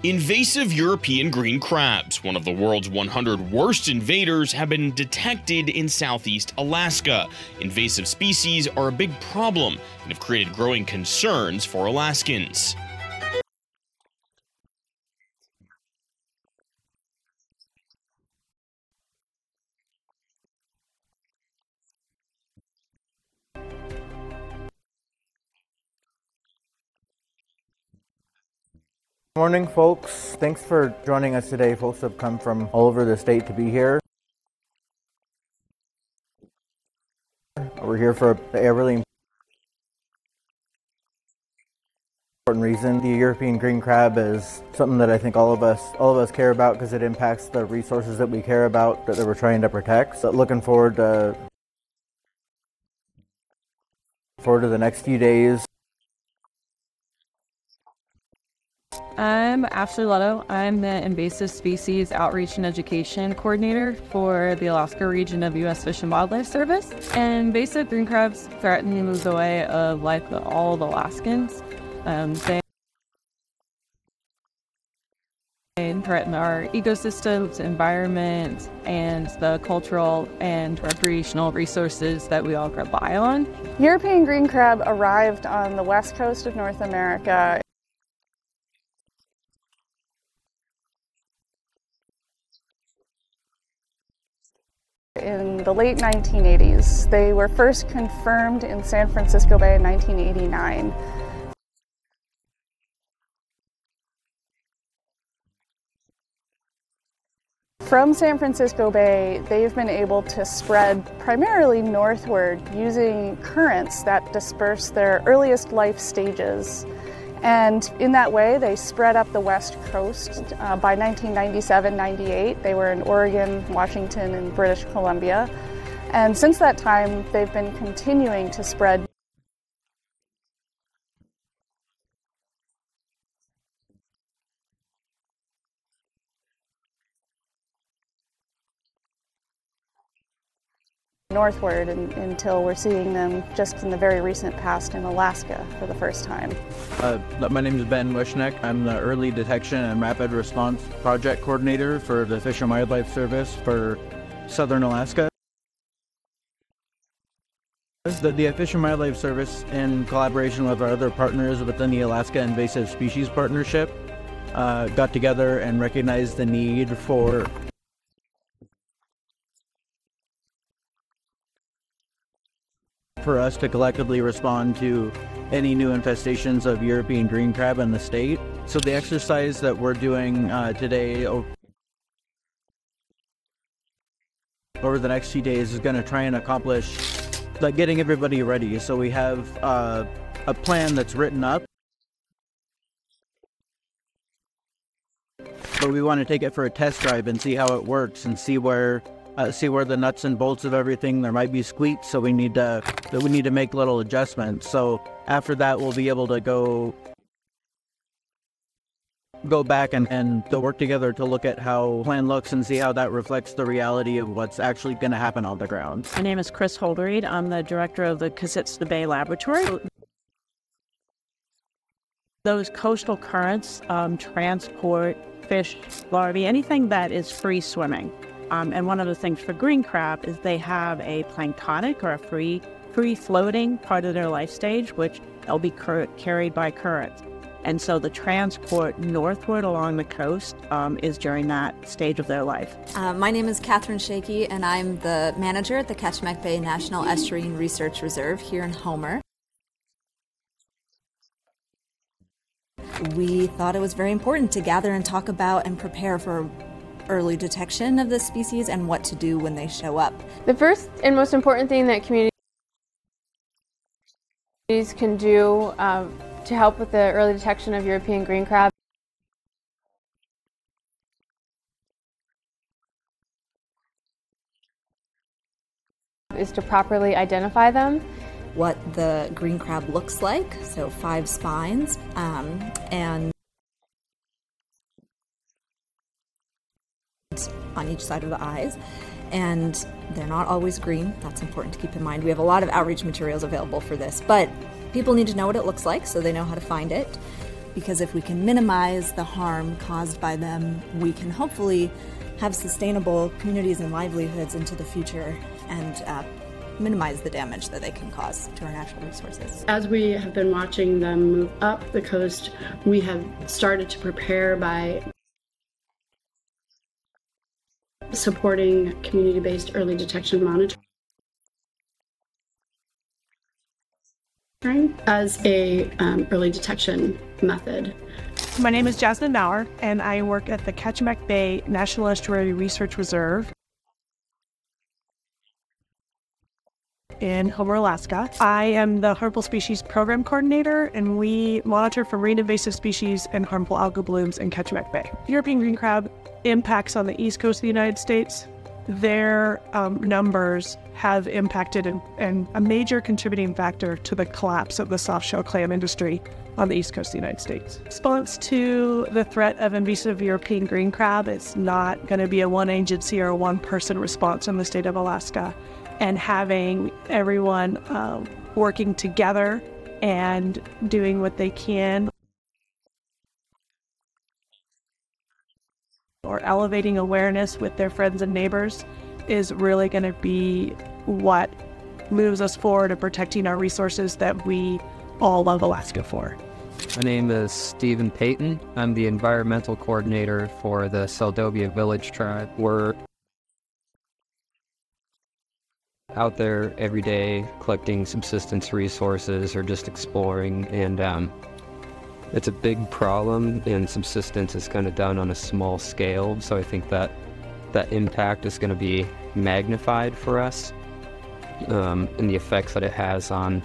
Invasive European green crabs, one of the world's 100 worst invaders, have been detected in southeast Alaska. Invasive species are a big problem and have created growing concerns for Alaskans. Morning, folks. Thanks for joining us today. Folks have come from all over the state to be here. We're here for a really important reason. The European green crab is something that I think all of us care about because it impacts the resources that we care about that we're trying to protect. So looking forward to the next few days. I'm Ashley Lutto. I'm the Invasive Species Outreach and Education Coordinator for the Alaska region of U.S. Fish and Wildlife Service. And invasive green crabs threaten to move the way of life of all of Alaskans. They threaten our ecosystems, environment, and the cultural and recreational resources that we all rely on. European green crab arrived on the west coast of North America in the late 1980s. They were first confirmed in San Francisco Bay in 1989. From San Francisco Bay, they've been able to spread primarily northward using currents that disperse their earliest life stages. And in that way, they spread up the west coast. By 1997-98, they were in Oregon, Washington, and British Columbia. And since that time, they've been continuing to spread. Northward until we're seeing them just in the very recent past in Alaska for the first time. My name is Ben Wishnek. I'm the Early Detection and Rapid Response Project Coordinator for the Fish and Wildlife Service for Southern Alaska. The Fish and Wildlife Service, in collaboration with our other partners within the Alaska Invasive Species Partnership, got together and recognized the need for us to collectively respond to any new infestations of European green crab in the state. So the exercise that we're doing today over the next few days is going to try and accomplish getting everybody ready. So we have a plan that's written up, but we want to take it for a test drive and see how it works and see where the nuts and bolts of everything. There might be squeaks, so we need to make little adjustments. So after that, we'll be able to go back and to work together to look at how the plan looks and see how that reflects the reality of what's actually going to happen on the ground. My name is Chris Holderried. I'm the director of the Carcinus Bay Laboratory. Those coastal currents transport fish, larvae, anything that is free swimming. And one of the things for green crab is they have a planktonic or a free floating part of their life stage, which they'll be carried by currents. And so the transport northward along the coast is during that stage of their life. My name is Catherine Shakey, and I'm the manager at the Kachemak Bay National Estuarine Research Reserve here in Homer. We thought it was very important to gather and talk about and prepare for early detection of this species and what to do when they show up. The first and most important thing that communities can do to help with the early detection of European green crab is to properly identify them. What the green crab looks like, so 5 spines, and on each side of the eyes, and they're not always green. That's important to keep in mind. We have a lot of outreach materials available for this, but people need to know what it looks like so they know how to find it. because if we can minimize the harm caused by them, we can hopefully have sustainable communities and livelihoods into the future and minimize the damage that they can cause to our natural resources. As we have been watching them move up the coast, we have started to prepare by supporting community-based early detection monitoring as a early detection method. My name is Jasmine Maurer, and I work at the Kachemak Bay National Estuary Research Reserve in Homer, Alaska. I am the Harmful Species Program Coordinator, and we monitor for marine invasive species and harmful algal blooms in Kachemak Bay. European green crab impacts on the east coast of the United States. Their numbers have impacted and a major contributing factor to the collapse of the soft-shell clam industry on the east coast of the United States. Response to the threat of invasive European green crab, it's not going to be a one agency or a one-person response in the state of Alaska. And having everyone working together and doing what they can, or elevating awareness with their friends and neighbors, is really going to be what moves us forward in protecting our resources that we all love Alaska for. My name is Stephen Payton. I'm the environmental coordinator for the Seldovia Village Tribe. We're out there every day collecting subsistence resources or just exploring, and it's a big problem, and subsistence is kind of done on a small scale, so I think that impact is going to be magnified for us, and the effects that it has on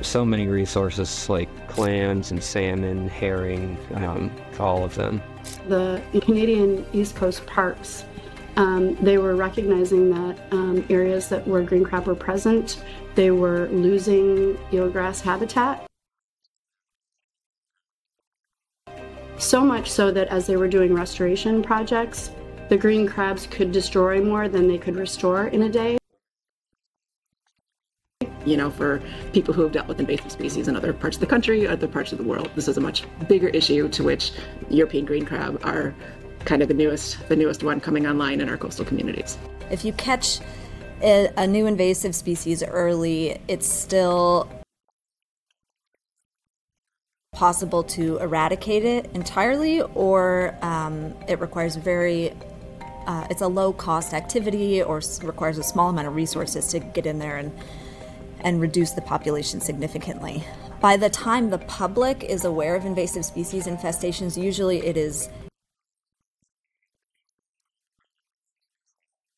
so many resources like clams and salmon, herring, all of them. The Canadian East Coast parks, they were recognizing that areas where green crab were present, they were losing eelgrass habitat. So much so that as they were doing restoration projects, the green crabs could destroy more than they could restore in a day. You know, for people who have dealt with invasive species in other parts of the country, other parts of the world, this is a much bigger issue, to which European green crab are kind of the newest one coming online in our coastal communities. If you catch a new invasive species early, it's still possible to eradicate it entirely, or it requires it's a low-cost activity or requires a small amount of resources to get in there and reduce the population significantly. By the time the public is aware of invasive species infestations, usually it is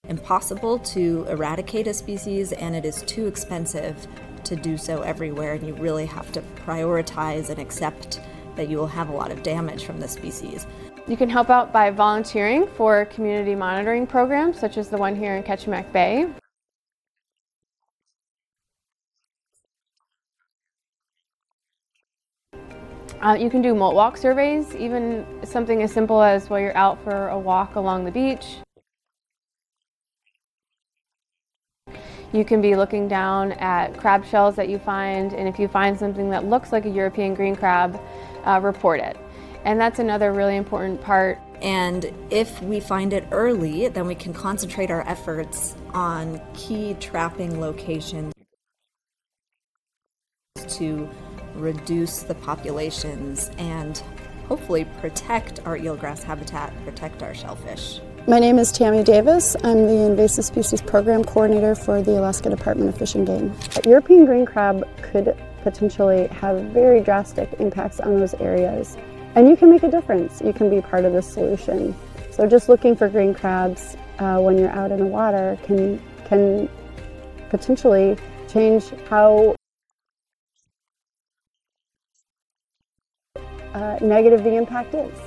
impossible to eradicate a species, and it is too expensive to do so everywhere, and you really have to prioritize and accept that you will have a lot of damage from the species. You can help out by volunteering for community monitoring programs, such as the one here in Kachemak Bay. You can do molt walk surveys, even something as simple as while you're out for a walk along the beach. You can be looking down at crab shells that you find, and if you find something that looks like a European green crab, report it. And that's another really important part. And if we find it early, then we can concentrate our efforts on key trapping locations to reduce the populations and hopefully protect our eelgrass habitat, protect our shellfish. My name is Tammy Davis. I'm the Invasive Species Program Coordinator for the Alaska Department of Fish and Game. European green crab could potentially have very drastic impacts on those areas, and you can make a difference. You can be part of the solution. So just looking for green crabs when you're out in the water can potentially change how negative the impact is.